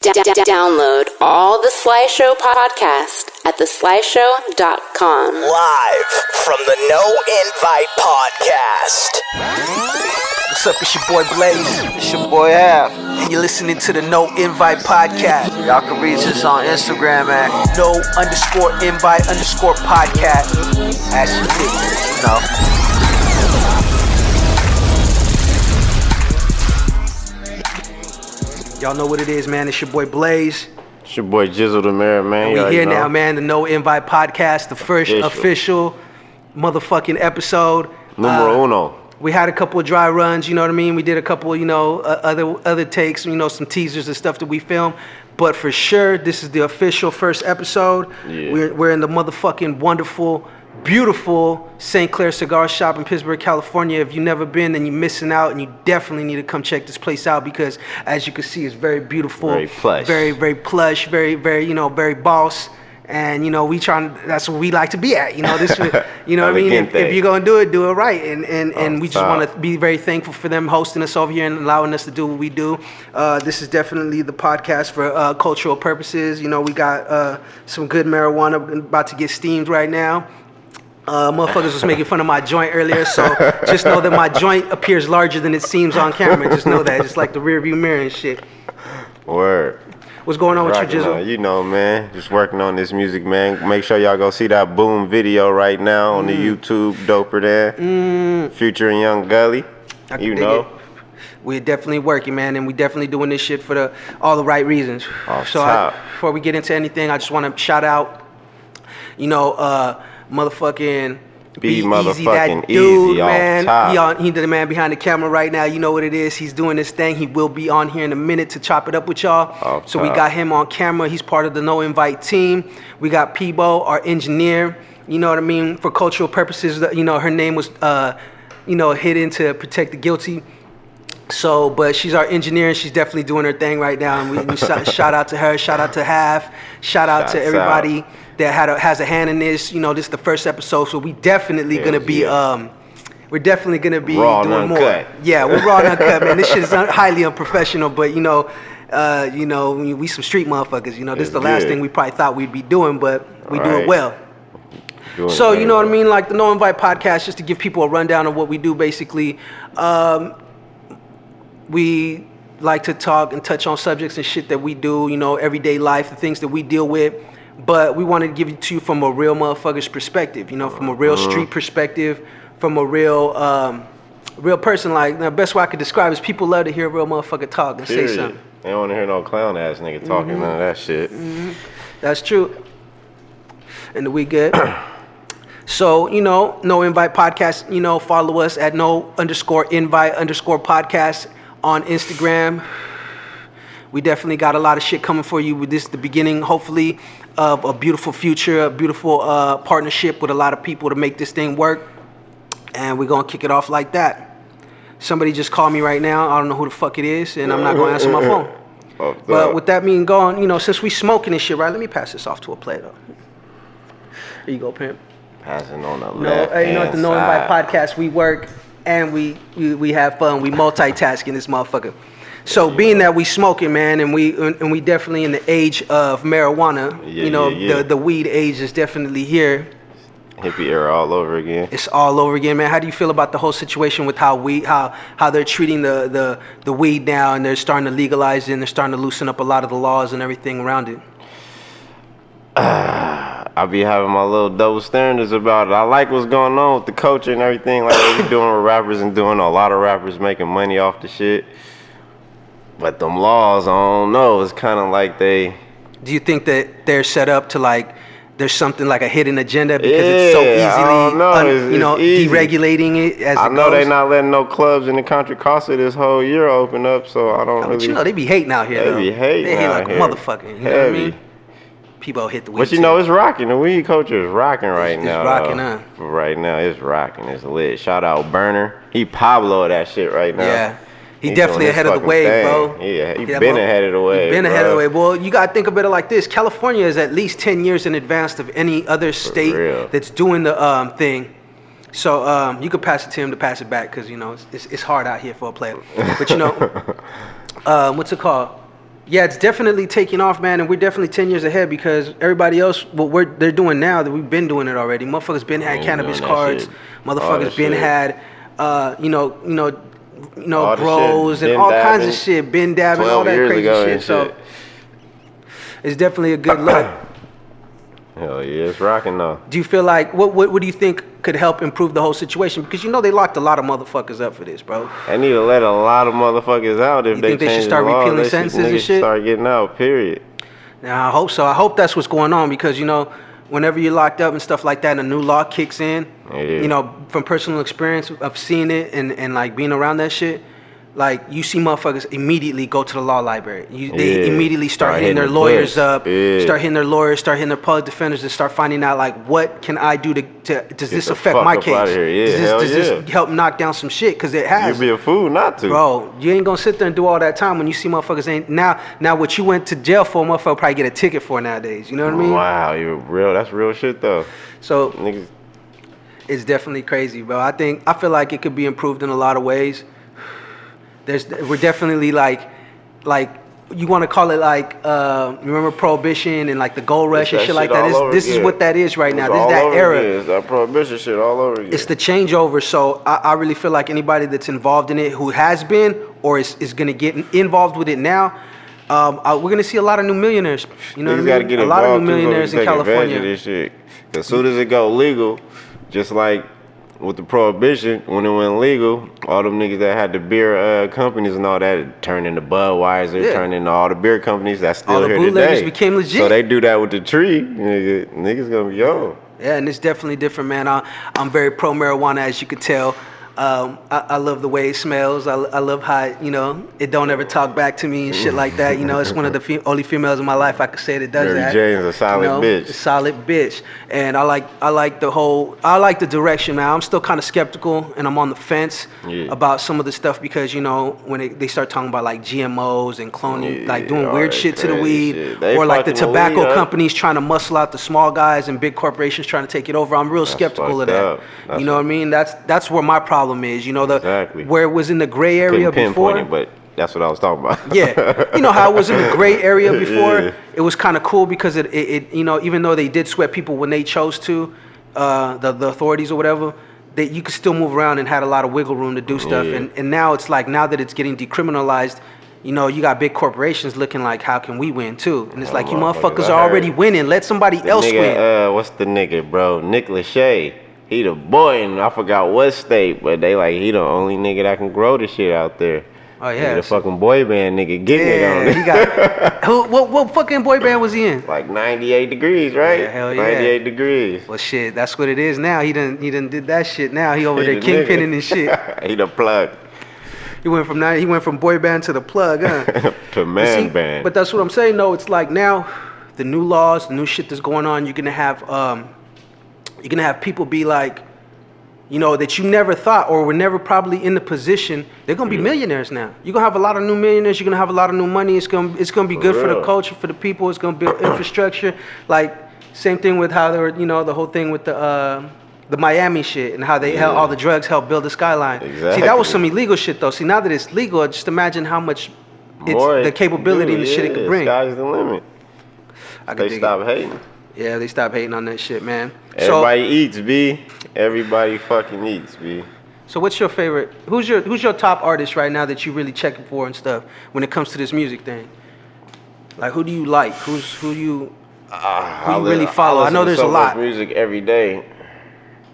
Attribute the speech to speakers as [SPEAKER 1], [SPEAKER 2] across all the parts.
[SPEAKER 1] Download all the Sly Show podcast at theslyshow.com.
[SPEAKER 2] Live from the No Invite podcast.
[SPEAKER 3] What's up, it's your boy Blaze. It's your boy Av. And you're listening to the No Invite podcast. Y'all can reach us on Instagram at no_invite_podcast. As you did, you know. Y'all know what it is, man. It's your boy Blaze.
[SPEAKER 4] It's your boy Jizzle The Mayor, man.
[SPEAKER 3] And we here now, man. The No Invite podcast, the first official motherfucking episode.
[SPEAKER 4] Numero uno.
[SPEAKER 3] We had a couple of dry runs, you know what I mean? We did a couple, other takes, some teasers and stuff that we filmed. But for sure, this is the official first episode.
[SPEAKER 4] Yeah.
[SPEAKER 3] We're in the motherfucking wonderful, beautiful St. Clares Cigars shop in Pittsburg, California. If you've never been, then you're missing out, and you definitely need to come check this place out because, as you can see, it's very beautiful.
[SPEAKER 4] Very plush.
[SPEAKER 3] Very, very plush, very, very, very boss. And, that's what we like to be at, this, what I mean? If you're going to do it right. And we just want to be very thankful for them hosting us over here and allowing us to do what we do. This is definitely the podcast for cultural purposes. We got some good marijuana about to get steamed right now. Motherfuckers was making fun of my joint earlier, so just know that my joint appears larger than it seems on camera. Just know that, just like the rear view mirror and shit.
[SPEAKER 4] Word.
[SPEAKER 3] What's going on with you, Jizzle?
[SPEAKER 4] You know, man, just working on this music, man. Make sure y'all go see that Boom video right now on the YouTube, doper there. Future and Young Gully,
[SPEAKER 3] We're definitely working, man, and we definitely doing this shit for all the right reasons. Before we get into anything, I just want to shout out, motherfucking
[SPEAKER 4] Be
[SPEAKER 3] Easy Dat Dude, man. He's the man behind the camera right now. You know what it is. He's doing this thing. He will be on here in a minute to chop it up with y'all. So we got him on camera. He's part of the No Invite team. We got Peebo, our engineer. You know what I mean? For cultural purposes, her name was, hidden to protect the guilty. So, but she's our engineer, and she's definitely doing her thing right now. And we shout out to her, shout out to Half, shout out to everybody that has a hand in this. This is the first episode, so we definitely gonna be we're definitely gonna be
[SPEAKER 4] raw
[SPEAKER 3] doing
[SPEAKER 4] and
[SPEAKER 3] more.
[SPEAKER 4] Uncut.
[SPEAKER 3] Yeah, we're raw and uncut, man. This shit is highly unprofessional, but we some street motherfuckers. This is the last thing we probably thought we'd be doing, but we do it well. So you know what I mean, like the No Invite podcast, just to give people a rundown of what we do, basically. We like to talk and touch on subjects and shit that we do, everyday life, the things that we deal with. But we want to give it to you from a real motherfucker's perspective, from a real street perspective, from a real person. Like, the best way I could describe is people love to hear a real motherfucker talk and say something.
[SPEAKER 4] They don't want to hear no clown ass nigga talking none of that shit.
[SPEAKER 3] That's true. And we good. So, No Invite podcast, follow us at no_invite_podcast on Instagram. We definitely got a lot of shit coming for you. With this, the beginning, hopefully, of a beautiful future, a beautiful partnership with a lot of people to make this thing work. And we're going to kick it off like that. Somebody just called me right now. I don't know who the fuck it is, and I'm not going to answer my phone. But with that being gone, since we smoking and shit, right, let me pass this off to a player, though. Here you go, pimp.
[SPEAKER 4] Passing on the
[SPEAKER 3] left. At the No Invite podcast, we work and we have fun. We multitasking this motherfucker. So being that we smoking, man, and we definitely in the age of marijuana. The weed age is definitely here.
[SPEAKER 4] Hippie era all over again.
[SPEAKER 3] It's all over again, man. How do you feel about the whole situation with how they're treating the weed now, and they're starting to legalize it, and they're starting to loosen up a lot of the laws and everything around it?
[SPEAKER 4] I be having my little double standards about it. I like what's going on with the culture and everything, like what we doing with rappers and doing a lot of rappers making money off the shit. But them laws, I don't know. It's kind of like they. Do you think that they're set up to there's something like a hidden agenda because it's so easily, deregulating it as it goes? I know they not letting no clubs in the country Casa this whole year open up, so I don't really. But they be hating out here. They hate like a motherfucker. You know what I mean? People hit the weed. But it's rocking. The weed culture is rocking right now. It's rocking, huh? Right now, it's rocking. It's lit. Shout out Burner. He Pablo that shit right now. Yeah. He definitely ahead of the wave, bro. Yeah, he been ahead of the wave. Been ahead of the wave. Well, you gotta think about it like this: California is at least 10 years in advance of any other state that's doing the thing. So you could pass it to him to pass it back because it's hard out here for a player. But what's it called?
[SPEAKER 3] Yeah, it's definitely taking off, man, and we're definitely 10 years ahead because everybody else, they're doing now that we've been doing it already. Motherfuckers been had cannabis cards. Motherfuckers been had, bros and all kinds of shit, been dabbing, all that crazy shit. So it's definitely a good look.
[SPEAKER 4] Hell yeah, it's rocking though.
[SPEAKER 3] Do you feel like what do you think could help improve the whole situation? Because they locked a lot of motherfuckers up for this, bro.
[SPEAKER 4] They need to let a lot of motherfuckers out if they
[SPEAKER 3] should start repealing sentences and shit.
[SPEAKER 4] Start getting out. Period.
[SPEAKER 3] Now I hope so. I hope that's what's going on because whenever you're locked up and stuff like that, and a new law kicks in, from personal experience of seeing it and like being around that shit. Like, you see motherfuckers immediately go to the law library. They immediately start hitting their lawyers up, start hitting their lawyers, start hitting their public defenders, and start finding out, like, what can I do does this affect my case? Does this help knock down some shit? Because it has.
[SPEAKER 4] You'd be a fool not to.
[SPEAKER 3] Bro, you ain't going to sit there and do all that time when you see motherfuckers ain't. Now what you went to jail for, motherfucker probably get a ticket for nowadays. You know what I mean?
[SPEAKER 4] Wow, you're real. That's real shit, though.
[SPEAKER 3] So,
[SPEAKER 4] niggas.
[SPEAKER 3] It's definitely crazy, bro. I feel like it could be improved in a lot of ways. We're definitely like you want to call it like remember Prohibition and like the gold rush and shit like that. This is what that is right now. This is that era.
[SPEAKER 4] It's that Prohibition shit all over again.
[SPEAKER 3] It's the changeover. So I really feel like anybody that's involved in it, who has been or is going to get involved with it now, we're going to see a lot of new millionaires. You know what I mean? A lot of new millionaires in California.
[SPEAKER 4] Of this shit. As soon as it go legal, just like with the Prohibition, when it went legal, all them niggas that had the beer companies and all that turned into Budweiser, turned into all the beer companies that's still here today. All the bootleggers
[SPEAKER 3] became legit.
[SPEAKER 4] So they do that with the tree, niggas gonna be on.
[SPEAKER 3] Yeah, and it's definitely different, man. I'm very pro marijuana, as you could tell. I love the way it smells. I love how, it don't ever talk back to me and shit like that. It's one of the only females in my life I could say that does
[SPEAKER 4] Mary
[SPEAKER 3] that.
[SPEAKER 4] Jane's a solid bitch.
[SPEAKER 3] A solid bitch. And I like the direction, man. I'm still kind of skeptical and I'm on the fence about some of the stuff because, when they start talking about like GMOs and cloning, like doing weird shit to the weed, or like the tobacco companies trying to muscle out the small guys and big corporations trying to take it over. I'm real skeptical of that. You know what I mean? That's where my problem is, where it was in the gray area before.
[SPEAKER 4] It, but that's what I was talking about.
[SPEAKER 3] Yeah, how it was in the gray area before. It was kind of cool because it even though they did sweat people when they chose to, the authorities or whatever, that you could still move around and had a lot of wiggle room to do stuff. And now it's like, now that it's getting decriminalized, you got big corporations looking like, how can we win too? And it's like, you motherfuckers are already winning. Let somebody else win.
[SPEAKER 4] What's the nigga, bro? Nick Lachey. He the boy in, I forgot what state, but they like, he the only nigga that can grow the shit out there.
[SPEAKER 3] Oh yeah,
[SPEAKER 4] he the fucking boy band nigga getting it on it.
[SPEAKER 3] He got what fucking boy band was he in?
[SPEAKER 4] Like 98 degrees, right?
[SPEAKER 3] Yeah, hell yeah.
[SPEAKER 4] 98 degrees.
[SPEAKER 3] Well shit, that's what it is now. He done did that shit now. He over there kingpinning and shit.
[SPEAKER 4] He the plug.
[SPEAKER 3] He went from boy band to the plug, huh?
[SPEAKER 4] To man band.
[SPEAKER 3] But that's what I'm saying. No, it's like now, the new laws, the new shit that's going on. You're gonna have people be like, that you never thought or were never probably in the position. They're gonna be millionaires now. You're gonna have a lot of new millionaires. You're gonna have a lot of new money. It's gonna be good for the culture, for the people. It's gonna build infrastructure. Like same thing with how they were, the whole thing with the Miami shit and how they all the drugs helped build the skyline.
[SPEAKER 4] Exactly.
[SPEAKER 3] See, that was some illegal shit though. See, now that it's legal, just imagine how much the capability and the shit it could bring.
[SPEAKER 4] Sky's the limit. They stop hating.
[SPEAKER 3] Yeah, they stop hating on that shit, man.
[SPEAKER 4] Everybody eats, B. Everybody fucking eats, B.
[SPEAKER 3] So what's your favorite? Who's your top artist right now that you really checking for and stuff when it comes to this music thing? Like, who do you like? Who you really follow? I know there's a lot.
[SPEAKER 4] Music every day.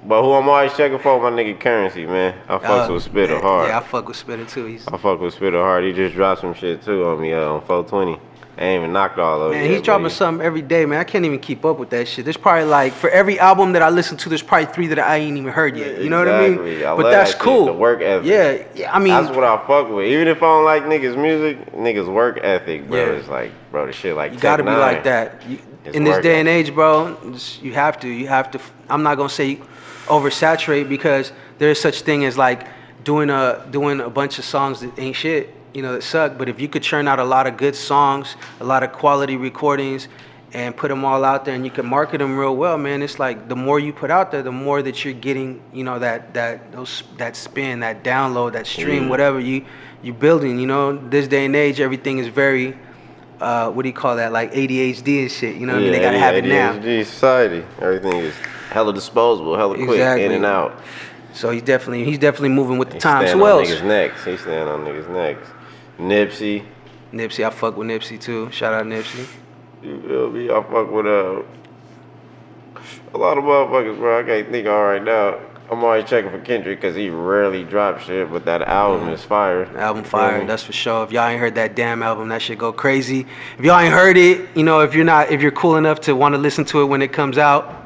[SPEAKER 4] But who I'm always checking for, my nigga Currency, man. I fucks with Spitter hard.
[SPEAKER 3] Yeah, I fuck with Spitter too.
[SPEAKER 4] I fuck with Spitter hard. He just dropped some shit too on me on 420. I ain't even knocked all over.
[SPEAKER 3] Man, he's dropping something every day, man. I can't even keep up with that shit. There's probably like, for every album that I listen to, there's probably 3 that I ain't even heard yet. You know what I mean? But that's cool.
[SPEAKER 4] The work ethic.
[SPEAKER 3] Yeah, I mean,
[SPEAKER 4] that's what I fuck with. Even if I don't like niggas' music, niggas' work ethic, bro. It's like, bro, the shit like
[SPEAKER 3] you gotta be like that. In this day and age, bro, you have to. I'm not gonna say oversaturate because there's such thing as like doing a bunch of songs that ain't shit. That suck, but if you could churn out a lot of good songs, a lot of quality recordings, and put them all out there, and you can market them real well, man, it's like the more you put out there, the more that you're getting, that spin, that download, that stream, whatever you building. This day and age, everything is very what do you call that? Like ADHD and shit. You know what I mean? They gotta have it now.
[SPEAKER 4] ADHD society. Everything is hella disposable, hella quick, in and out.
[SPEAKER 3] So he's definitely moving with the times.
[SPEAKER 4] He's
[SPEAKER 3] Who else?
[SPEAKER 4] He's standing on niggas' necks. Nipsey,
[SPEAKER 3] I fuck with Nipsey too. Shout out Nipsey.
[SPEAKER 4] You feel me? I fuck with a lot of motherfuckers, bro. I can't think of right now. I'm always checking for Kendrick because he rarely drops shit, but that album is fire.
[SPEAKER 3] Album fire, that's for sure. If y'all ain't heard that damn album, that shit go crazy. If y'all ain't heard it, you know, if you're cool enough to want to listen to it when it comes out,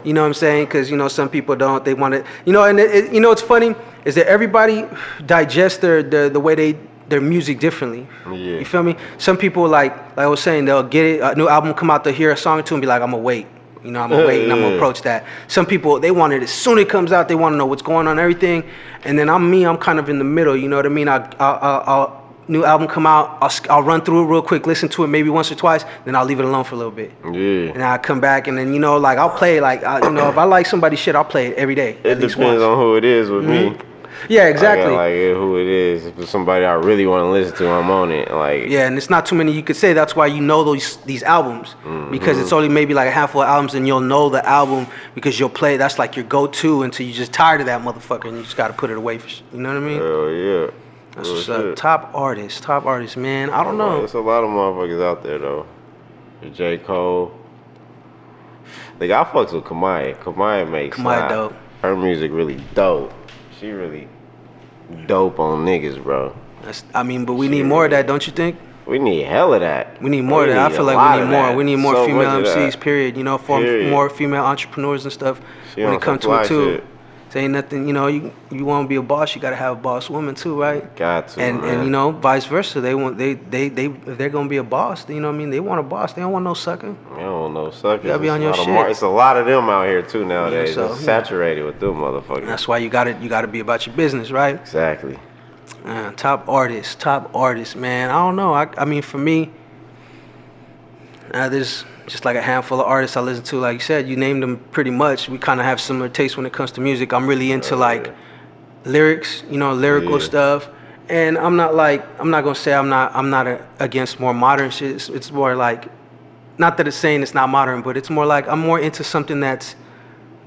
[SPEAKER 3] you know what I'm saying? Because, you know, some people don't. They want to, you know, and you know what's funny is that everybody digests the way their music differently.
[SPEAKER 4] Yeah.
[SPEAKER 3] You feel me? Some people, like I was saying, they'll get it, a new album come out, they'll hear a song or two and be like, I'm going to wait. You know, I'm going to wait and I'm going to approach that. Some people, they want it as soon as it comes out. They want to know what's going on, everything. And then I'm kind of in the middle. You know what I mean? I'll new album come out, I'll run through it real quick, listen to it maybe once or twice, then I'll leave it alone for a little bit.
[SPEAKER 4] Yeah.
[SPEAKER 3] And I'll come back and then, you know, like I'll play it you know, if I like somebody's shit, I'll play it every day.
[SPEAKER 4] It depends on who it is with me.
[SPEAKER 3] Yeah, exactly.
[SPEAKER 4] Like who it is. If it's somebody I really want to listen to, I'm on it. Like,
[SPEAKER 3] yeah, and it's not too many you could say. That's why you know these albums, because it's only maybe like a handful of albums, and you'll know the album because you'll play. That's like your go-to until you're just tired of that motherfucker, and you just got to put it away. You know what I mean?
[SPEAKER 4] Hell yeah.
[SPEAKER 3] That's what's up. Top artists, man. I don't know.
[SPEAKER 4] There's a lot of motherfuckers out there though. J. Cole. Like I fucks with Kamaya. Kamaya makes
[SPEAKER 3] dope.
[SPEAKER 4] Her music really dope. She really dope on niggas, bro.
[SPEAKER 3] But we need more of that, don't you think?
[SPEAKER 4] We need hell of that.
[SPEAKER 3] We need more of that. I feel like we need more. We need more female MCs,
[SPEAKER 4] that.
[SPEAKER 3] period. You know, more female entrepreneurs and stuff when it comes to it too. Shit. It ain't nothing, you know, you want to be a boss, you got to have a boss woman too, right?
[SPEAKER 4] Got to, man.
[SPEAKER 3] And you know, vice versa. If they're going to be a boss, you know what I mean? They want a boss. They don't want no sucker.
[SPEAKER 4] They don't want no sucker.
[SPEAKER 3] You got to be on your shit.
[SPEAKER 4] It's a lot of them out here too nowadays.
[SPEAKER 3] Yeah,
[SPEAKER 4] it's saturated with them motherfuckers.
[SPEAKER 3] And that's why you got to be about your business, right?
[SPEAKER 4] Exactly.
[SPEAKER 3] Top artists, man. I don't know. I mean, for me, there's just like a handful of artists I listen to. Like you said, you named them pretty much. We kind of have similar tastes when it comes to music. I'm really into like lyrics, you know, lyrical stuff. And I'm not gonna say I'm not against more modern shit. It's more like, not that it's saying it's not modern, but it's more like I'm more into something that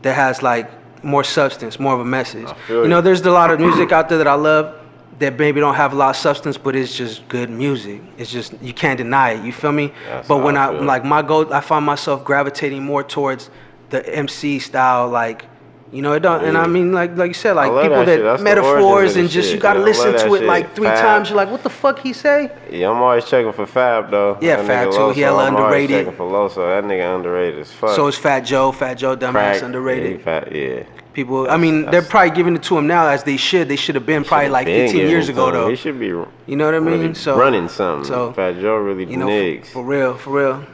[SPEAKER 3] has like more substance, more of a message. You know, there's a lot of music out there that I love that maybe don't have a lot of substance, but it's just good music. It's just, you can't deny it, you feel me? But when I find myself gravitating more towards the MC style, like, you know, it don't, and I mean, like you said, like people that metaphors and just, you gotta listen to it like 3 times, you're like, what the fuck he say?
[SPEAKER 4] Yeah, I'm always checking for Fab though.
[SPEAKER 3] Yeah, Fab too, he hella underrated.
[SPEAKER 4] I'm always checking for Loso, that nigga underrated as fuck.
[SPEAKER 3] So is Fat Joe, dumbass, underrated.
[SPEAKER 4] Yeah.
[SPEAKER 3] People, I mean, they're probably giving it to him now as they should. They should have been probably like 15 years ago, though.
[SPEAKER 4] He should be, you
[SPEAKER 3] know what I mean?
[SPEAKER 4] Really
[SPEAKER 3] so
[SPEAKER 4] running something. So Fat Joe really niggas.
[SPEAKER 3] For real.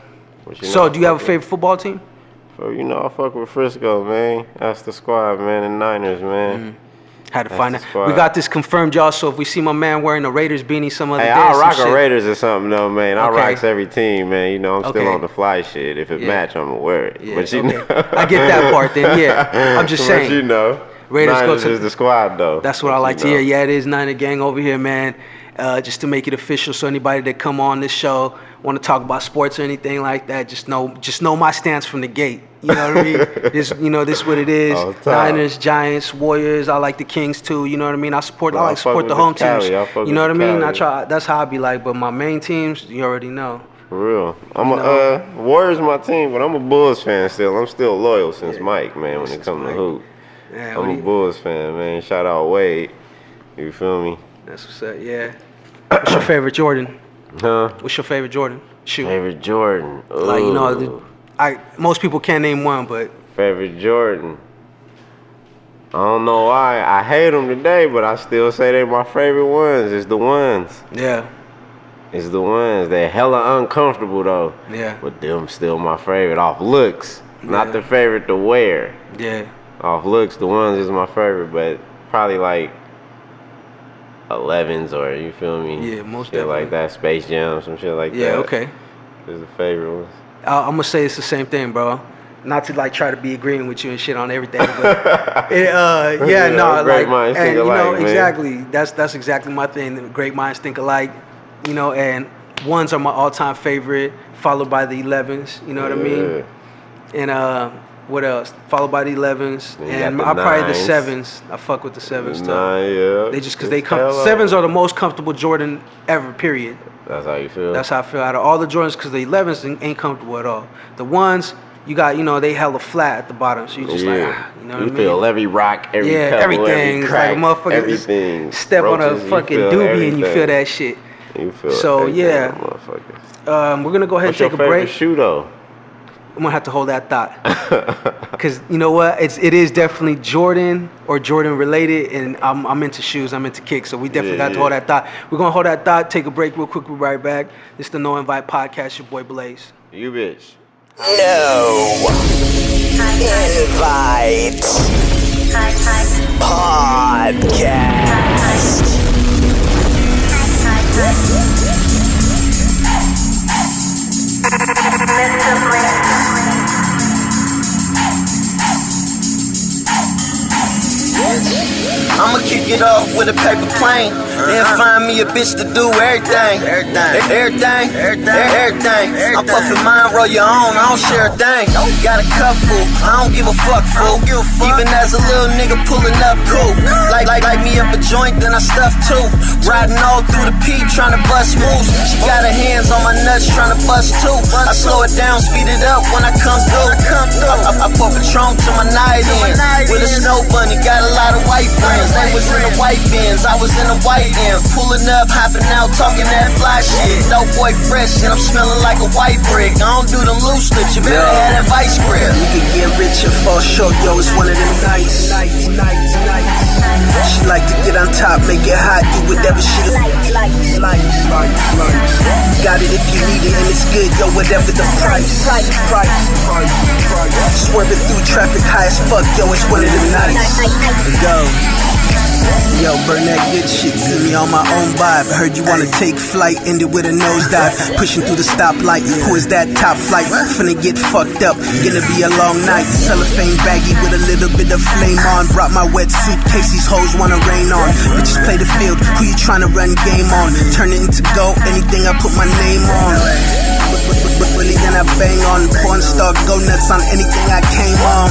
[SPEAKER 3] So, do you have a favorite football team?
[SPEAKER 4] So, you know, I fuck with Frisco, man. That's the squad, man. The Niners, man.
[SPEAKER 3] Had to find that. We got this confirmed, y'all. So if we see my man wearing a Raiders beanie some other day,
[SPEAKER 4] I'll rock a Raiders or something, though, man. I rocks every team, man. You know, I'm still on the fly shit. If it match, I'm gonna wear it.
[SPEAKER 3] Yeah,
[SPEAKER 4] but you know,
[SPEAKER 3] I get that part. Then I'm just saying.
[SPEAKER 4] But you know,
[SPEAKER 3] Raiders
[SPEAKER 4] Niners is the squad, though.
[SPEAKER 3] That's what I like to hear. Yeah, it is Niner gang over here, man. Just to make it official, so anybody that come on this show want to talk about sports or anything like that, just know my stance from the gate. You know what I mean? This is what it is. Niners, Giants, Warriors. I like the Kings too. You know what I mean? I like to support the home teams. You know what I mean? I try. That's how I be like. But my main teams, you already know.
[SPEAKER 4] For real. Warriors my team, but I'm a Bulls fan still. I'm still loyal since Mike, man. When it comes to hoop, I'm a Bulls fan, man. Shout out Wade. You feel me?
[SPEAKER 3] That's what's up. Yeah. What's your favorite Jordan?
[SPEAKER 4] Huh?
[SPEAKER 3] What's your favorite Jordan? Shoot.
[SPEAKER 4] Favorite Jordan. Ooh.
[SPEAKER 3] Like, you know, most people can't name one, but
[SPEAKER 4] favorite Jordan. I don't know why. I hate them today, but I still say they're my favorite ones. It's the ones.
[SPEAKER 3] Yeah.
[SPEAKER 4] It's the ones. They're hella uncomfortable though.
[SPEAKER 3] Yeah.
[SPEAKER 4] But them still my favorite off looks. Not the favorite to wear.
[SPEAKER 3] Yeah.
[SPEAKER 4] Off looks, the ones is my favorite, but probably like 11s or you feel me?
[SPEAKER 3] Yeah, most
[SPEAKER 4] shit
[SPEAKER 3] definitely.
[SPEAKER 4] Like that, Space Jam, some shit like that.
[SPEAKER 3] Yeah, okay.
[SPEAKER 4] Is the favorite ones.
[SPEAKER 3] I'm gonna say it's the same thing, bro. Not to like try to be agreeing with you and shit on everything, but
[SPEAKER 4] great minds think alike, man.
[SPEAKER 3] Exactly. That's exactly my thing. Great minds think alike, you know. And ones are my all-time favorite, followed by the 11s. You know what I mean? And what else? Followed by the 11s, and probably the 7s. I fuck with the 7s too. They just because they come. 7s are the most comfortable Jordan ever. Period.
[SPEAKER 4] That's how you feel.
[SPEAKER 3] That's how I feel out of all the Jordans, because the 11s ain't comfortable at all. The ones you got, they hella flat at the bottom, so you just like, you know what I mean? You
[SPEAKER 4] feel every rock, every pebble,
[SPEAKER 3] everything.
[SPEAKER 4] Every crack,
[SPEAKER 3] like a motherfucker
[SPEAKER 4] everything.
[SPEAKER 3] Step roaches, on a fucking doobie and you feel that shit.
[SPEAKER 4] You feel
[SPEAKER 3] so we're gonna go ahead and take a break.
[SPEAKER 4] What's your favorite shoe though?
[SPEAKER 3] I'm gonna have to hold that thought, because you know what? It is definitely Jordan or Jordan related, and I'm into shoes, I'm into kicks, so we definitely got to hold that thought. We're gonna hold that thought, take a break real quick, we'll be right back. This is the No Invite Podcast, your boy Blaze.
[SPEAKER 4] You bitch.
[SPEAKER 2] No Invite Podcast.
[SPEAKER 5] I'ma kick it off with a paper plane. Then find me a bitch to do everything. Everything. I'm puffin' mine, roll your own, I don't share a thing. Got a cup full, I don't give a fuck, fool. Even as a little nigga pulling up cool. Like me up a joint, then I stuff too. Riding all through the P, trying to bust moves. She got her hands on my nuts, trying to bust too. I slow it down, speed it up when I come through. I pour Patron to my night in. With a snow bunny, got a lot of white friends. They was in the white bins, I was in the white end. Pulling up, hopping out, talking that fly shit. Dope boy fresh, and I'm smelling like a white brick. I don't do them loose lips, you better have that vice grip. You can get rich and fall short, yo, it's one of them nights. She like to get on top, make it hot, do whatever she like. Got it if you need it, and it's good, yo, whatever the price. Swerving through traffic high as fuck, yo, it's one of them nights. Yo, burn that good shit, see me on my own vibe. Heard you wanna take flight, ended with a nosedive. Pushing through the stoplight, who is that top flight? Finna get fucked up, gonna be a long night. Cellophane baggy with a little bit of flame on. Brought my wet suitcase, these hoes wanna rain on. Bitches play the field, who you tryna run game on? Turn it into gold, anything I put my name on. But really then I bang on. Porn star, go nuts on anything I came on.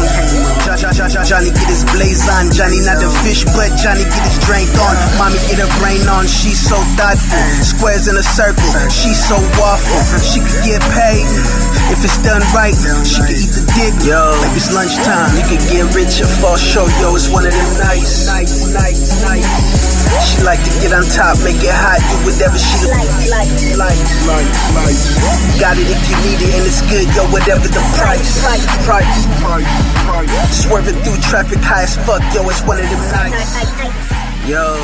[SPEAKER 5] Johnny get his blaze on. Johnny not the fish, but Johnny get his drink on. Mommy get her brain on, she's so thoughtful. Squares in a circle, she's so waffle. She could get paid if it's done right. She could eat the dick, yo. Like it's lunchtime. You could get rich or fall short, yo. It's one of them nights. She like to get on top, make it hot, do whatever she like. Got it if you need it, and it's good, yo, whatever the price. Swerving through traffic high as fuck, yo, it's one of them nights. Yo,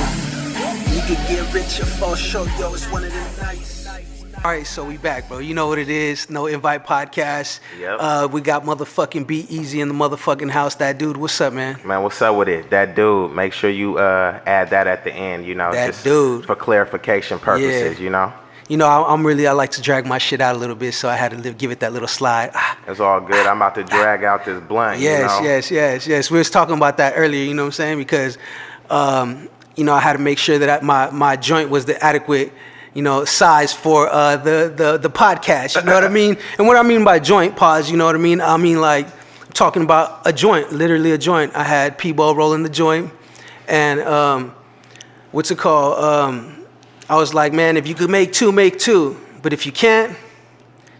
[SPEAKER 5] you could get rich or fall short, yo, it's one of them nights.
[SPEAKER 3] All right, so we back, bro. You know what it is. No Invite Podcast.
[SPEAKER 4] Yep.
[SPEAKER 3] We got motherfucking Be Easy in the motherfucking house. That dude, what's up, man?
[SPEAKER 4] Man, what's up with it? That dude, make sure you add that at the end,
[SPEAKER 3] That
[SPEAKER 4] just
[SPEAKER 3] dude.
[SPEAKER 4] for clarification purposes, I
[SPEAKER 3] like to drag my shit out a little bit, so I had to give it that little slide.
[SPEAKER 4] It's all good. I'm about to drag out this blunt,
[SPEAKER 3] Yes. We was talking about that earlier, you know what I'm saying? Because, I had to make sure that my joint was the adequate, size for the podcast, you know what I mean? And what I mean by joint, pause, you know what I mean? I mean, like, talking about a joint, literally a joint. I had P-Bo rolling the joint, and, what's it called? I was like, man, if you could make two, make two. But if you can't,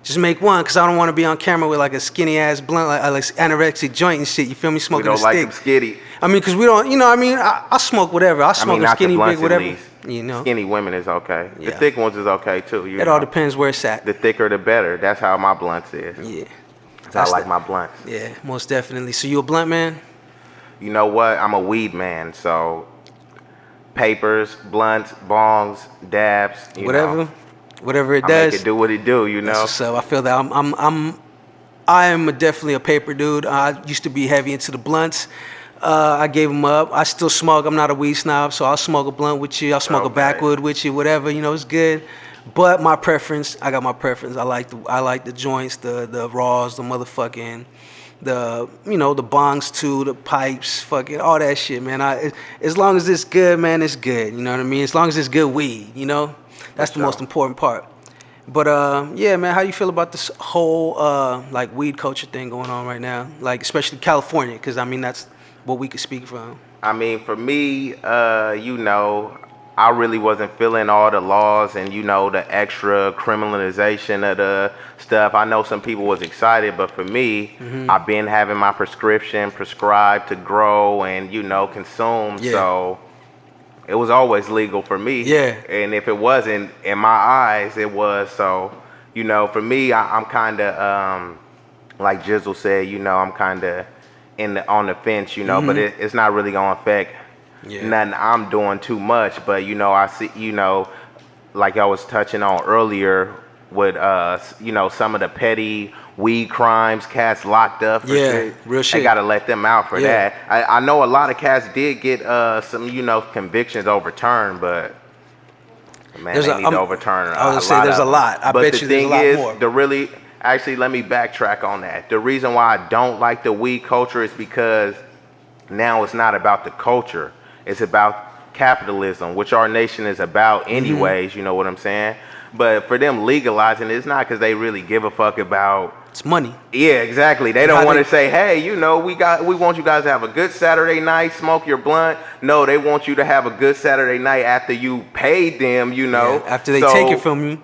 [SPEAKER 3] just make one, because I don't want to be on camera with like a skinny ass blunt, like anorexic joint and shit. You feel me? Smoking a stick.
[SPEAKER 4] We don't like them skitty.
[SPEAKER 3] I mean, because we don't, I smoke whatever. I smoke a skinny, big, whatever.
[SPEAKER 4] Skinny women is okay. Yeah. The thick ones is okay too.
[SPEAKER 3] It all depends where it's at.
[SPEAKER 4] The thicker the better. That's how my blunts is.
[SPEAKER 3] Yeah.
[SPEAKER 4] That's how I like my blunts.
[SPEAKER 3] Yeah, most definitely. So you a blunt man?
[SPEAKER 4] You know what? I'm a weed man, so papers, blunts, bongs, dabs,
[SPEAKER 3] whatever it
[SPEAKER 4] I
[SPEAKER 3] does.
[SPEAKER 4] Make it do what it do,
[SPEAKER 3] So I feel that I am definitely a paper dude. I used to be heavy into the blunts. I gave them up. I still smoke. I'm not a weed snob, so I'll smoke a blunt with you. I'll smoke a backwood with you, whatever. It's good. But I got my preference. I like the joints, the raws, the motherfucking. The bongs too, the pipes, fucking all that shit, man. As long as it's good, man, it's good. You know what I mean? As long as it's good weed, that's the most important part. But yeah, man, how do you feel about this whole like weed culture thing going on right now? Like especially California, because I mean that's what we could speak from.
[SPEAKER 6] I mean, for me, you know, I really wasn't feeling all the laws and, you know, the extra criminalization of the stuff. I know some people was excited, but for me, I've been having my prescription prescribed to grow and, you know, consume. Yeah. So it was always legal for me.
[SPEAKER 3] Yeah.
[SPEAKER 6] And if it wasn't, in my eyes, it was. So, you know, for me, I'm kind of, like Jizzle said, you know, I'm kind of on the fence, you know, but it's not really gonna affect nothing I'm doing too much. But you know, I see, you know, like I was touching on earlier with you know, some of the petty weed crimes, cats locked up for shit.
[SPEAKER 3] Real shit.
[SPEAKER 6] They gotta let them out for that. I know a lot of cats did get some, you know, convictions overturned, but man, they need to overturn
[SPEAKER 3] I was gonna say there's a lot. I bet you there's a lot more.
[SPEAKER 6] The really Actually, let me backtrack on that. The reason why I don't like the weed culture is because now it's not about the culture. It's about capitalism, which our nation is about anyways, you know what I'm saying? But for them legalizing it, it's not because they really give a fuck about...
[SPEAKER 3] It's money.
[SPEAKER 6] Yeah, exactly. They don't want to say, hey, you know, we want you guys to have a good Saturday night, smoke your blunt. No, they want you to have a good Saturday night after you paid them, you know.
[SPEAKER 3] Yeah, after they take it from you.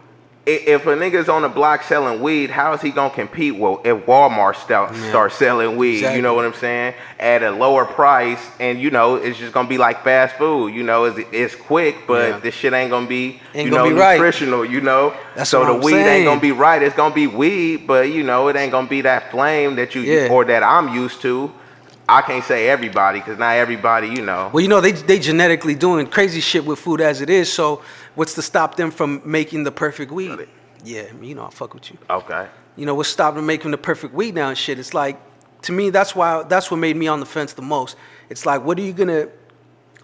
[SPEAKER 6] If a nigga's on the block selling weed, how is he gonna compete if Walmart starts selling weed? Exactly. You know what I'm saying? At a lower price, and you know it's just gonna be like fast food. You know, it's quick, but this shit ain't gonna be nutritional. Right. You know,
[SPEAKER 3] that's
[SPEAKER 6] so
[SPEAKER 3] what
[SPEAKER 6] the
[SPEAKER 3] I'm
[SPEAKER 6] weed
[SPEAKER 3] saying.
[SPEAKER 6] ain't gonna be right. It's gonna be weed, but you know it ain't gonna be that flame that you or that I'm used to. I can't say everybody because not everybody, you know.
[SPEAKER 3] Well, you know, they genetically doing crazy shit with food as it is. So what's to stop them from making the perfect weed? Yeah, you know, I fuck with you.
[SPEAKER 6] Okay.
[SPEAKER 3] You know, what's stopping them making the perfect weed now and shit? It's like, to me, that's what made me on the fence the most. It's like, what are you gonna,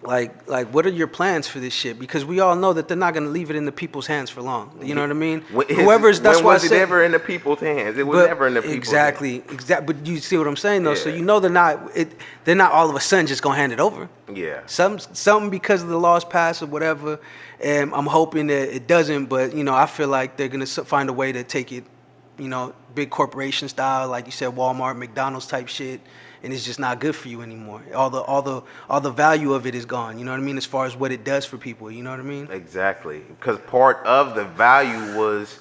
[SPEAKER 3] like what are your plans for this shit? Because we all know that they're not gonna leave it in the people's hands for long. You know what I mean? Whoever's that's why
[SPEAKER 6] was it ever in the people's hands? It was never in the people's hands.
[SPEAKER 3] Exactly. But you see what I'm saying though? Yeah. So you know they're not all of a sudden just gonna hand it over.
[SPEAKER 6] Yeah.
[SPEAKER 3] Something because of the laws passed or whatever. And I'm hoping that it doesn't. But you know, I feel like they're gonna find a way to take it, you know, big corporation style, like you said, Walmart, McDonald's type shit. And it's just not good for you anymore. All the value of it is gone. You know what I mean? As far as what it does for people. You know what I mean?
[SPEAKER 6] Exactly. Because part of the value was,